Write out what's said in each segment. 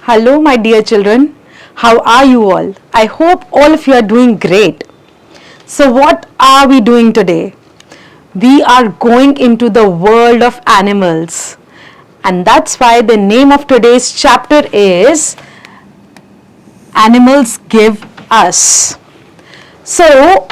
Hello, my dear children. How are you all? I hope all of you are doing great. So, what are we doing today? We are going into the world of animals, and that's why the name of today's chapter is Animals Give Us. So,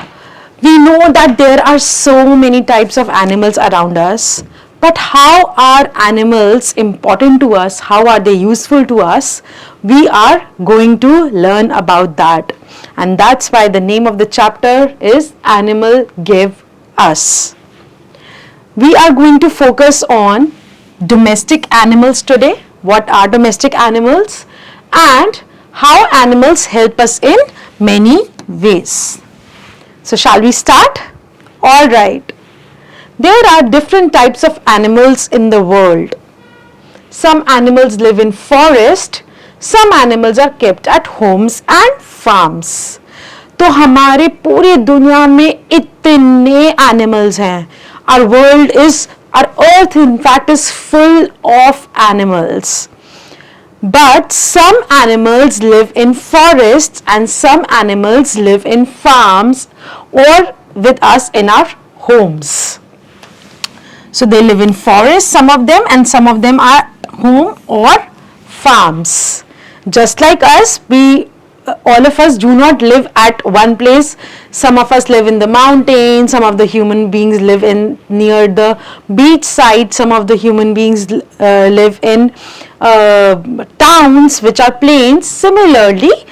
we know that there are so many types of animals around us, but how are animals important to us? How are they useful to us? We are going to learn about that, and that's why the name of the chapter is Animal Give Us. We are going to focus on domestic animals today. What are domestic animals and how animals help us in many ways. So shall we start? All right. There are different types of animals in the world. Some animals live in forest, some animals are kept at homes and farms. तो हमारे पूरी दुनिया में इतने animals हैं. Our world is, our earth in fact is full of animals. But some animals live in forests and some animals live in farms or with us in our homes. So they live in forests, some of them, and some of them are home or farms. Just like us, all of us do not live at one place. Some of us live in the mountains, some of the human beings live in near the beach side, some of the human beings live in towns which are plains. Similarly,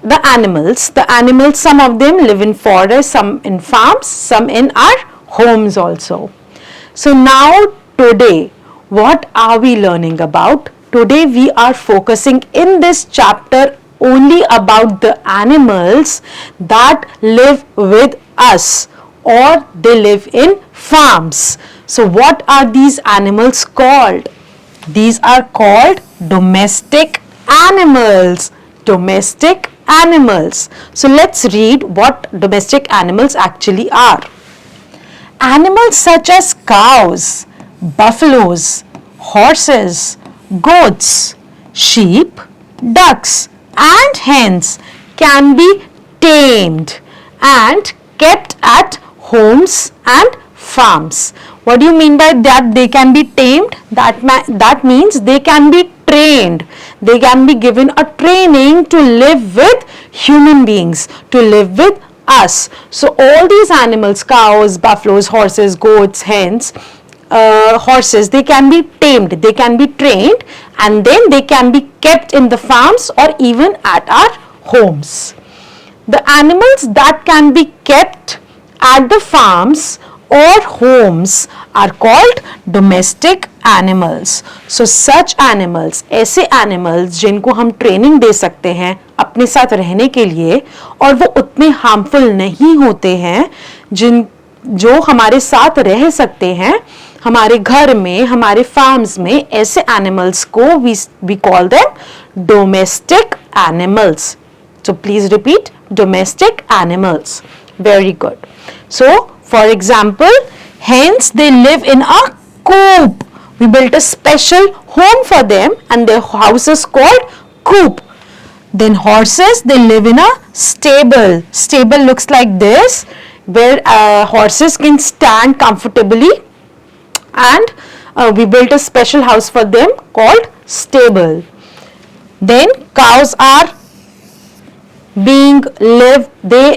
the animals, some of them live in forests, some in farms, some in our homes also. So now today, what are we learning about? Today we are focusing in this chapter only about the animals that live with us or they live in farms. So what are these animals called? These are called domestic animals. Domestic animals. So let's read what domestic animals actually are. Animals such as cows, buffaloes, horses, goats, sheep, ducks and hens can be tamed and kept at homes and farms. What do you mean by that? They can be tamed? That means they can be trained. They can be given a training to live with human beings, to live with us. So all these animals, cows, buffaloes, horses, goats, hens, horses, they can be tamed, they can be trained, and then they can be kept in the farms or even at our homes. The animals that can be kept at the farms or homes are called domestic animals. So such animals, ऐसे animals जिनको हम training दे सकते हैं अपने साथ रहने के लिए और वो उतने हार्मफुल नहीं होते हैं, जो हमारे साथ रह सकते हैं हमारे घर में, हमारे फार्म्स में, ऐसे एनिमल्स को we call them domestic animals. So please repeat, domestic animals. Very good. So for example, hens, they live in a coop. We built a special home for them and their house is called coop. Then horses, they live in a stable. Stable looks like this, where horses can stand comfortably, and we built a special house for them called stable. Then cows they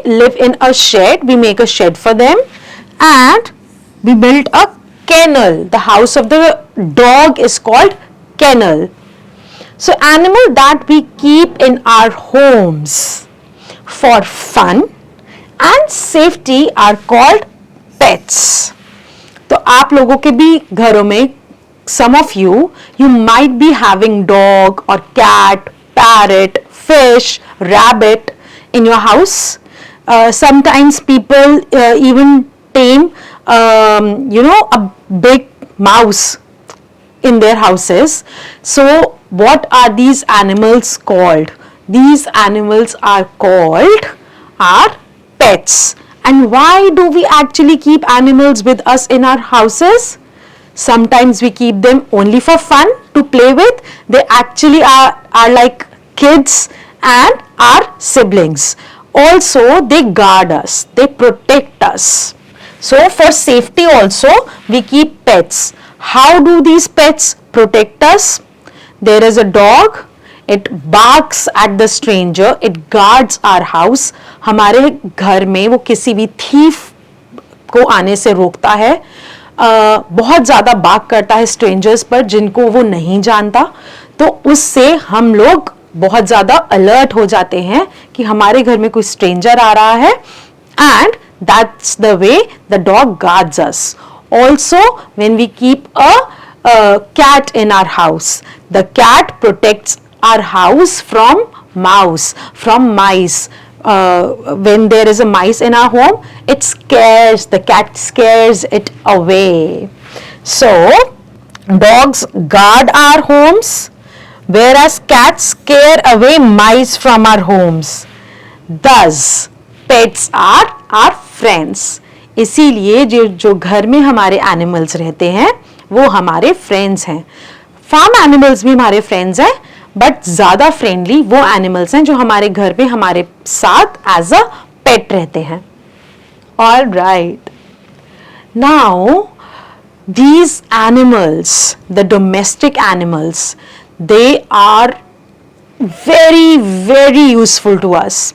live in a shed. We make a shed for them, and we built a kennel. The house of the dog is called kennel. So animals that we keep in our homes for fun and safety are called pets. तो आप लोगों के भी घरों में, some of you might be having dog or cat, parrot, fish, rabbit in your house. Sometimes people even tame a big mouse in their houses. So what are these animals called? These animals are called our pets. And why do we actually keep animals with us in our houses? Sometimes we keep them only for fun to play with. They actually are like kids and our siblings. Also, they guard us, they protect us. So for safety also, we keep pets. How do these pets protect us? There is a dog. It barks at the stranger. It guards our house. हमारे घर में वो किसी भी thief को आने से रोकता है. बहुत ज़्यादा बार्क करता है स्ट्रेंजर्स पर जिनको वो नहीं जानता. तो उससे हम लोग बहुत ज़्यादा अलर्ट हो जाते हैं कि हमारे घर में कोई स्ट्रेंजर आ रहा है. And that's the way the dog guards us. Also, when we keep a cat in our house, the cat protects our house from mice. When there is a mice in our home, the cat scares it away. So, dogs guard our homes, whereas cats scare away mice from our homes. Thus, pets are our friends. इसीलिए जो घर में हमारे animals रहते हैं वो हमारे friends हैं. फार्म एनिमल्स भी हमारे फ्रेंड्स हैं, बट ज़्यादा फ्रेंडली वो एनिमल्स हैं जो हमारे घर पे हमारे साथ एज अ पेट रहते हैं. All right, now these animals, the domestic animals, they are very, very useful to us.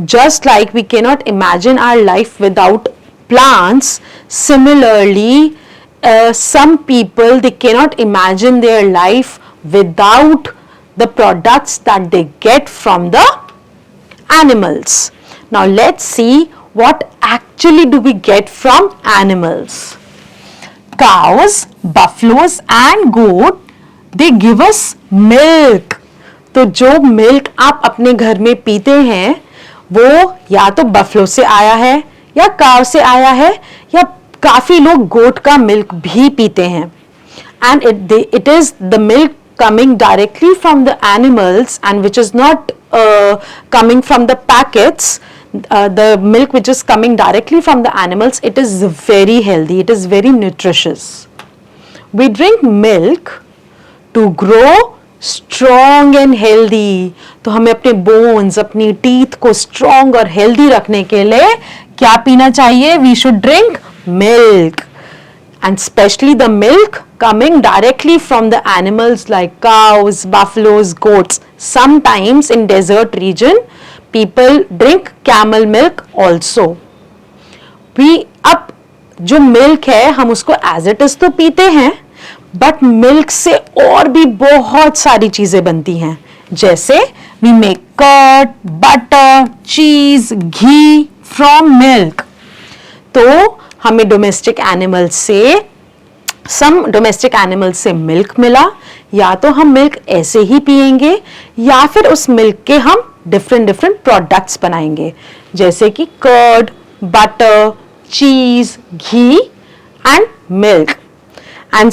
Just like we cannot imagine our life without plants, similarly, some people, they cannot imagine their life without the products that they get from the animals. Now let's see what actually do we get from animals. Cows, buffaloes and goat, they give us milk. तो जो milk आप अपने घर में पीते हैं वो या तो बफलो से आया है या काव से आया है, या काफी लोग गोट का मिल्क भी पीते हैं. And it is the milk coming directly from the animals and which is not coming from the packets. The milk which is coming directly from the animals, it is very healthy, it is very nutritious. We drink milk to grow strong and healthy. तो हमें अपने bones, अपनी teeth को strong और healthy रखने के लिए क्या पीना चाहिए? We should drink milk, and especially the milk coming directly from the animals like cows, buffaloes, goats. Sometimes in desert region, people drink camel milk also. अब जो milk है हम उसको as it is तो पीते हैं, but milk से और भी बहुत सारी चीजें बनती हैं. जैसे we make curd, butter, cheese, ghee from milk. तो हमें domestic animals से मिल्क मिला, या तो हम मिल्क ऐसे ही पिएंगे या फिर उस मिल्क के हम डिफरेंट प्रोडक्ट्स बनाएंगे, जैसे कि curd, butter, cheese, ghee and milk. And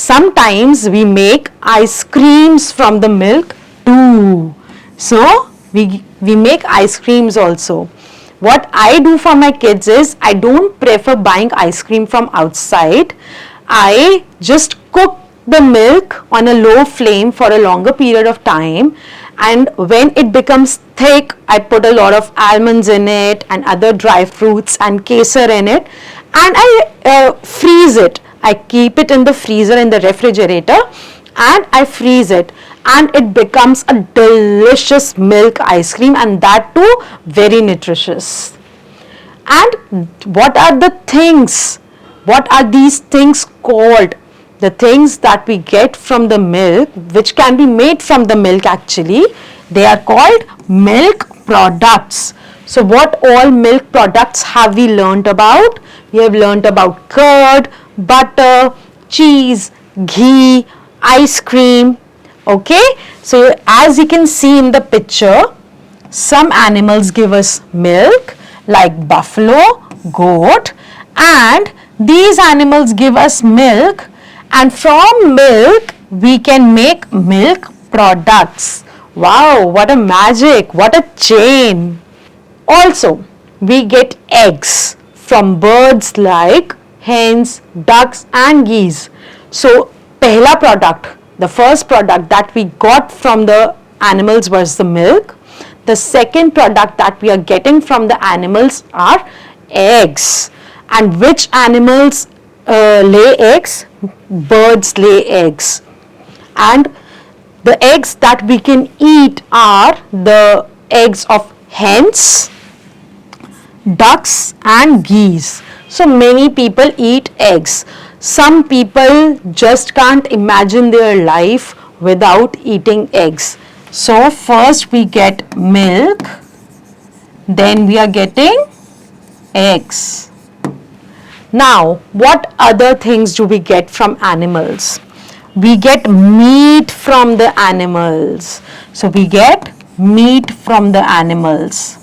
sometimes we make ice creams from the milk too. So we make ice creams also. What I do for my kids is I don't prefer buying ice cream from outside. I just cook the milk on a low flame for a longer period of time, and when it becomes thick, I put a lot of almonds in it and other dry fruits and kesar in it, and I freeze it. I keep it in the freezer, in the refrigerator, and I freeze it, and it becomes a delicious milk ice cream, and that too very nutritious. And what are these things called? The things that we get from the milk, which can be made from the milk actually, they are called milk products. So what all milk products have we learnt about? We have learnt about curd, butter, cheese, ghee, ice cream. Okay, so as you can see in the picture, some animals give us milk like buffalo, goat, and these animals give us milk, and from milk we can make milk products. Wow, what a magic, what a chain. Also, we get eggs from birds like hens, ducks and geese. So pehla product, the first product that we got from the animals was the milk. The second product that we are getting from the animals are eggs. And which animals lay eggs? Birds lay eggs. And the eggs that we can eat are the eggs of hens, ducks and geese. So many people eat eggs. Some people just can't imagine their life without eating eggs. So first we get milk, then we are getting eggs. Now what other things do we get from animals? We get meat from the animals. So we get meat from the animals.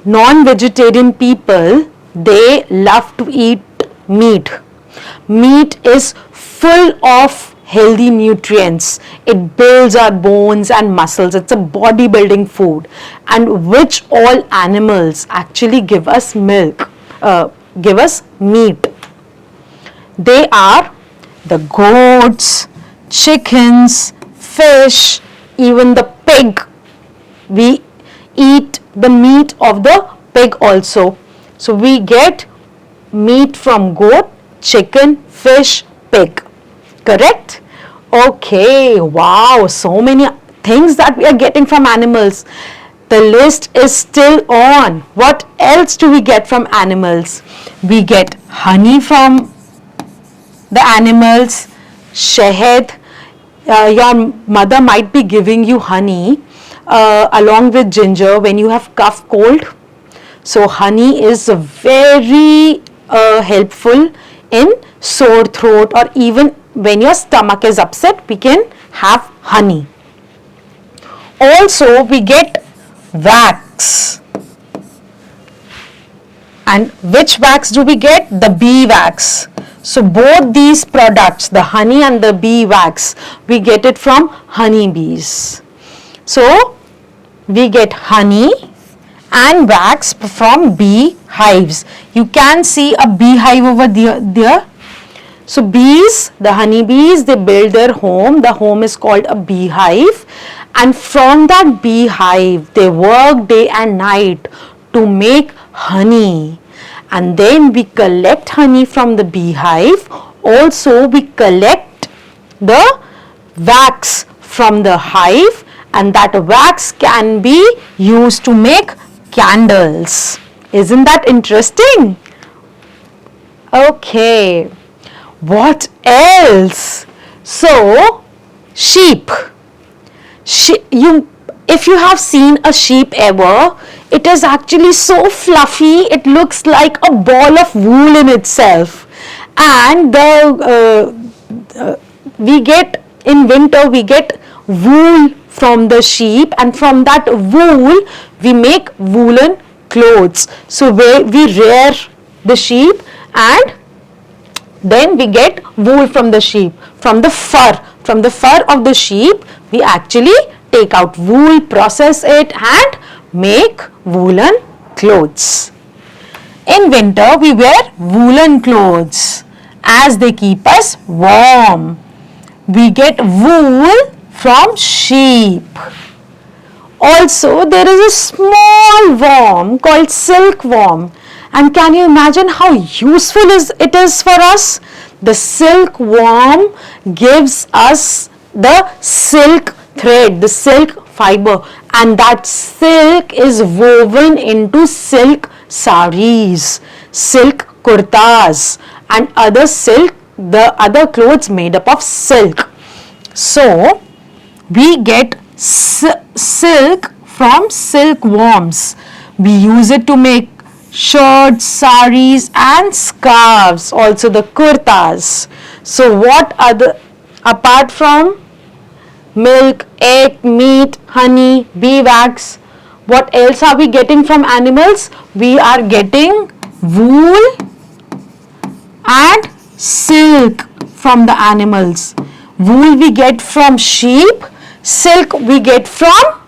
Non-vegetarian people, they love to eat meat. Meat is full of healthy nutrients. It builds our bones and muscles. It's a bodybuilding food. And which all animals actually give us milk, give us meat? They are the goats, chickens, fish, even the pig. We eat the meat of the pig also. So we get meat from goat, chicken, fish, pig. Correct? Okay, wow, so many things that we are getting from animals. The list is still on. What else do we get from animals? We get honey from the animals, shahad. Your mother might be giving you honey along with ginger when you have cough cold. So honey is very helpful in sore throat, or even when your stomach is upset, we can have honey. Also we get wax. And which wax do we get? The bee wax. So both these products, the honey and the bee wax, we get it from honey bees. So we get honey and wax from bee hives. You can see a beehive over there. So bees, the honey bees, they build their home. The home is called a beehive. And from that beehive, they work day and night to make honey. And then we collect honey from the beehive. Also, we collect the wax from the hive, and that wax can be used to make candles. Isn't that interesting? Okay. What else? So, sheep. If you have seen a sheep ever, it is actually so fluffy, it looks like a ball of wool in itself. And we get, in winter, we get wool from the sheep, and from that wool, we make woolen clothes. So we rear the sheep, and then we get wool from the sheep. From the fur of the sheep, we actually take out wool, process it and make woolen clothes. In winter, we wear woolen clothes as they keep us warm. We get wool from sheep. Also, there is a small worm called silkworm. And can you imagine how useful it is for us? The silkworm gives us the silk thread, the silk fiber, and that silk is woven into silk saris, silk kurtas, and the other clothes made up of silk. So we get silk from silkworms. We use it to make shirts, saris and scarves, also the kurtas. So what other, apart from milk, egg, meat, honey, bee wax, what else are we getting from animals? We are getting wool and silk from the animals. Wool we get from sheep, silk we get from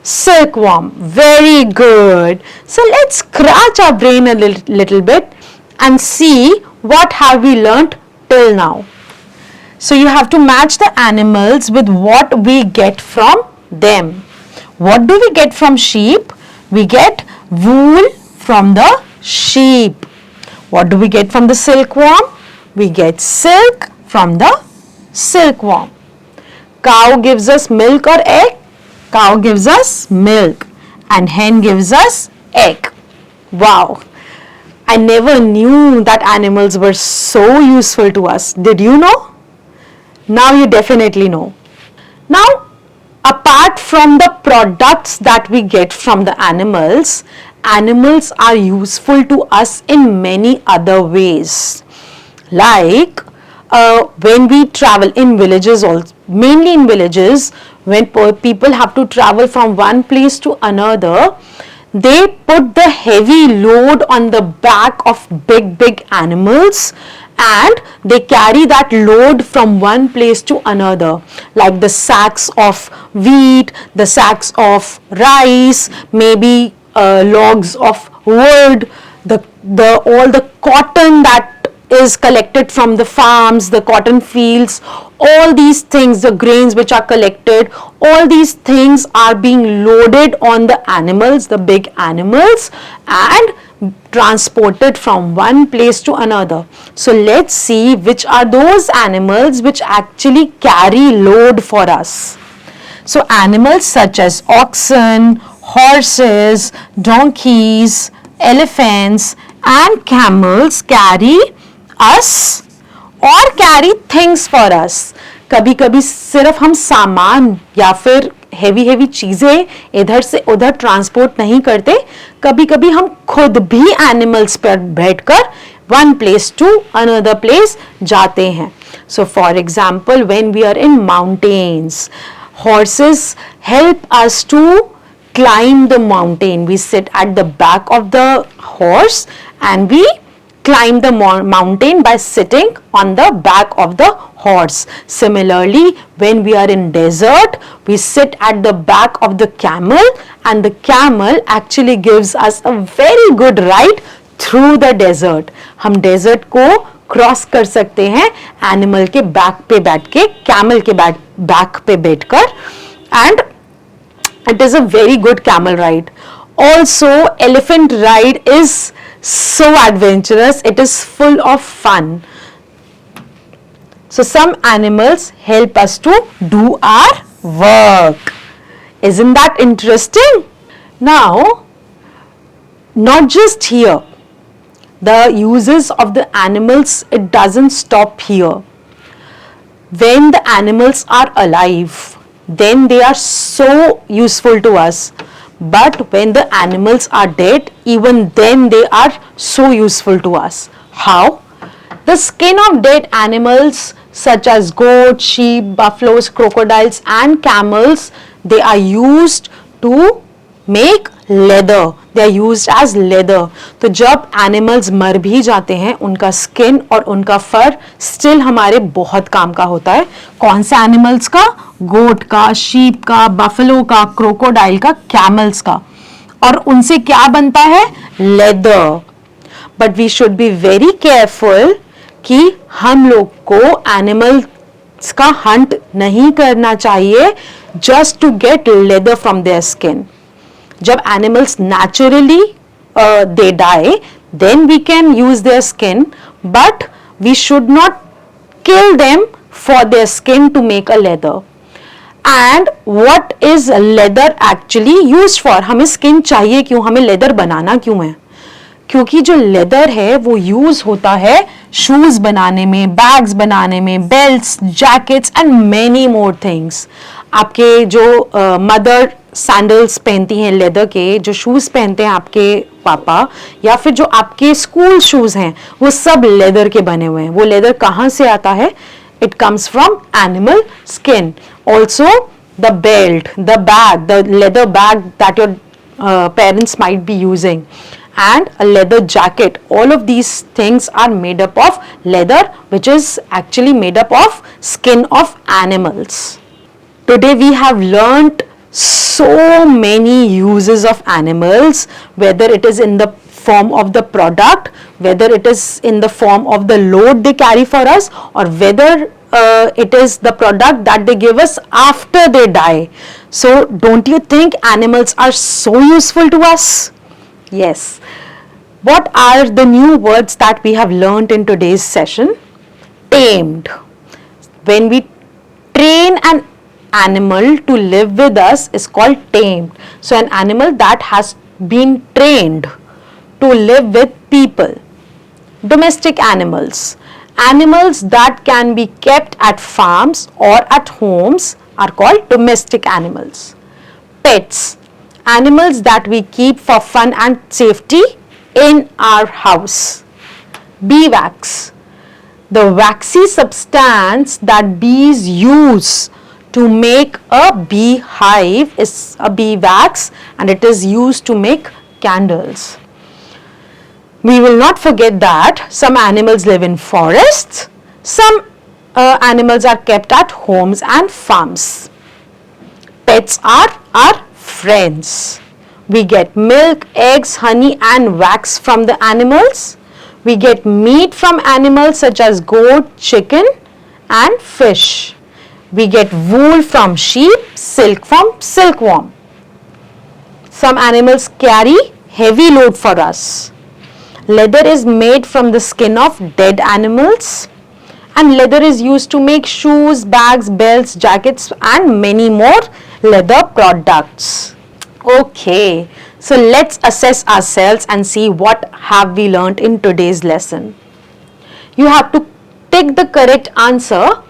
Silkworm. Very good. So let's scratch our brain a little bit and see what have we learnt till now. So you have to match the animals with what we get from them. What do we get from sheep? We get wool from the sheep. What do we get from the silkworm? We get silk from the silkworm. Cow gives us milk or egg? Cow gives us milk and hen gives us egg. Wow! I never knew that animals were so useful to us. Did you know? Now you definitely know. Now, apart from the products that we get from the animals, animals are useful to us in many other ways. Like when we travel in villages, also, mainly in villages, when people have to travel from one place to another, they put the heavy load on the back of big animals and they carry that load from one place to another, like the sacks of wheat, the sacks of rice, maybe logs of wood, all the cotton that is collected from the farms, the cotton fields, all these things, the grains which are collected, all these things are being loaded on the animals, the big animals, and transported from one place to another. So let's see which are those animals which actually carry load for us. So animals such as oxen, horses, donkeys, elephants and camels carry us और carry things for us. कभी कभी सिर्फ हम सामान या फिर heavy चीजें इधर से उधर ट्रांसपोर्ट नहीं करते, कभी कभी हम खुद भी एनिमल्स पर बैठकर one place to another place जाते हैं. So for example when we are in mountains, horses help us to climb the mountain. We sit at the back of the horse and we climb the mountain by sitting on the back of the horse. Similarly, when we are in desert, we sit at the back of the camel and the camel actually gives us a very good ride through the desert. हम desert को cross कर सकते हैं animal के back पे बैठ के, camel के बैक पे बैठकर, and it is a very good camel ride. Also, elephant ride is so adventurous. It is full of fun. So some animals help us to do our work. Isn't that interesting? Now, not just here. The uses of the animals, it doesn't stop here. When the animals are alive, then they are so useful to us. But when the animals are dead, even then they are so useful to us. How? The skin of dead animals such as goats, sheep, buffaloes, crocodiles and camels, they are used to make leather. They are used as leather. तो जब animals मर भी जाते हैं, उनका skin और उनका fur still हमारे बहुत काम का होता है. कौन से animals का? गोट का, sheep का, buffalo का, crocodile का, camels का. और उनसे क्या बनता है? Leather. But we should be very careful कि हम लोग को animals का hunt नहीं करना चाहिए just to get leather from their skin. जब animals naturally they die, then we can use their skin, but we should not kill them for their skin to make a leather. And what is leather actually used for? हमें skin चाहिए क्यों? हमें leather बनाना क्यों है? क्योंकि जो leather है वो यूज होता है शूज बनाने में, बैग्स बनाने में, belts, jackets and many more things. आपके जो मदर सैंडल्स पहनती हैं लेदर के, जो शूज पहनते हैं आपके पापा, या फिर जो आपके स्कूल शूज हैं, वो सब लेदर के बने हुए हैं. वो लेदर कहाँ से आता है? It comes from animal skin. Also the belt, the bag, the leather bag that your parents might be using, and a leather jacket, all of these things are made up of leather, which is actually made up of skin of animals. Today we have learnt so many uses of animals, whether it is in the form of the product, whether it is in the form of the load they carry for us, or whether it is the product that they give us after they die. So don't you think animals are so useful to us? Yes. What are the new words that we have learned in today's session? Tamed. When we train an animal to live with us is called tamed. So an animal that has been trained to live with people. Domestic animals. Animals that can be kept at farms or at homes are called domestic animals. Pets. Animals that we keep for fun and safety in our house. Bee wax. The waxy substance that bees use to make a bee hive is a bee wax, and it is used to make candles. We will not forget that some animals live in forests, some animals are kept at homes and farms. Pets are our friends. We get milk, eggs, honey and wax from the animals. We get meat from animals such as goat, chicken and fish. We get wool from sheep, silk from silkworm. Some animals carry heavy load for us. Leather is made from the skin of dead animals, and leather is used to make shoes, bags, belts, jackets and many more leather products. Okay, so let's assess ourselves and see what have we learned in today's lesson. You have to take the correct answer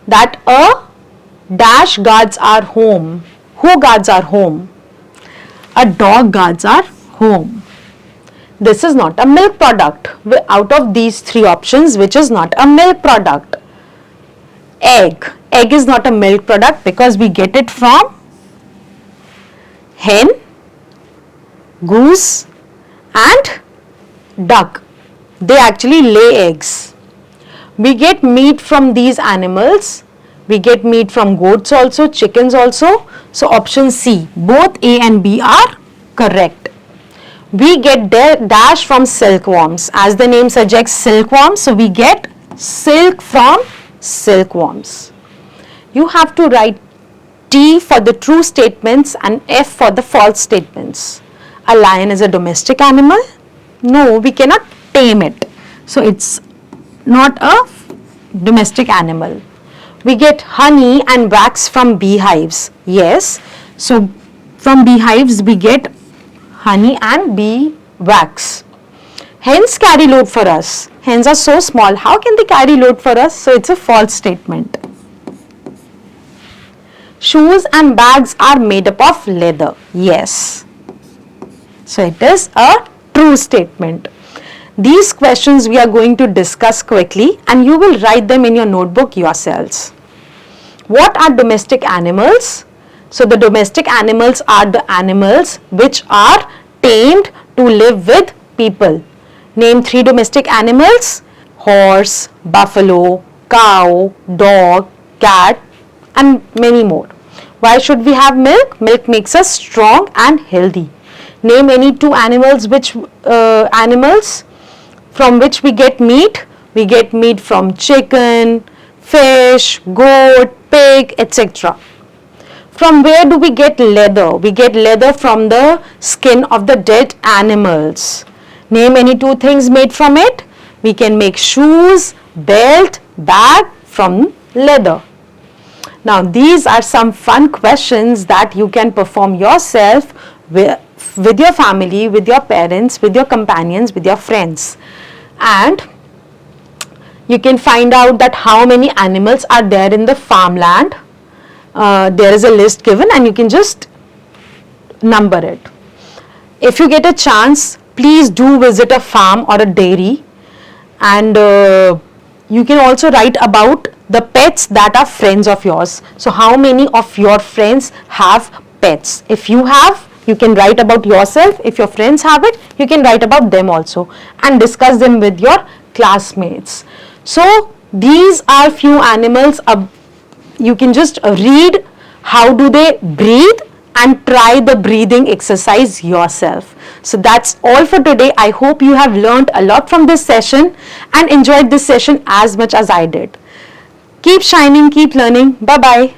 that a dash guards our home. Who guards our home? A dog guards our home. This is not a milk product. Out of these three options, which is not a milk product? Egg. Egg is not a milk product because we get it from hen, goose and duck. They actually lay eggs. We get meat from these animals. We get meat from goats also, chickens also. So option C, both A and B are correct. We get dash from silkworms. As the name suggests, silkworms. So we get silk from silkworms. You have to write T for the true statements and F for the false statements. A lion is a domestic animal? No, we cannot tame it. So it's not a domestic animal. We get honey and wax from beehives. Yes. So from beehives we get honey and bee wax. Hens carry load for us. Hens are so small. How can they carry load for us? So it's a false statement. Shoes and bags are made up of leather. Yes. So it is a true statement. These questions we are going to discuss quickly and you will write them in your notebook yourselves. What are domestic animals? So the domestic animals are the animals which are tamed to live with people. Name 3 domestic animals: horse, buffalo, cow, dog, cat and many more. Why should we have milk? Milk makes us strong and healthy. Name any 2 animals from which we get meat. We get meat from chicken, fish, goat, pig, etc. From where do we get leather? We get leather from the skin of the dead animals. Name any 2 things made from it. We can make shoes, belt, bag from leather. Now these are some fun questions that you can perform yourself with your family, with your parents, with your companions, with your friends. And you can find out that how many animals are there in the farmland. There is a list given and you can just number it. If you get a chance, please do visit a farm or a dairy, and you can also write about the pets that are friends of yours. So how many of your friends have pets? If you have, you can write about yourself. If your friends have it, you can write about them also and discuss them with your classmates. So these are few animals. You can just read how do they breathe and try the breathing exercise yourself. So that's all for today. I hope you have learned a lot from this session and enjoyed this session as much as I did. Keep shining, keep learning. Bye bye.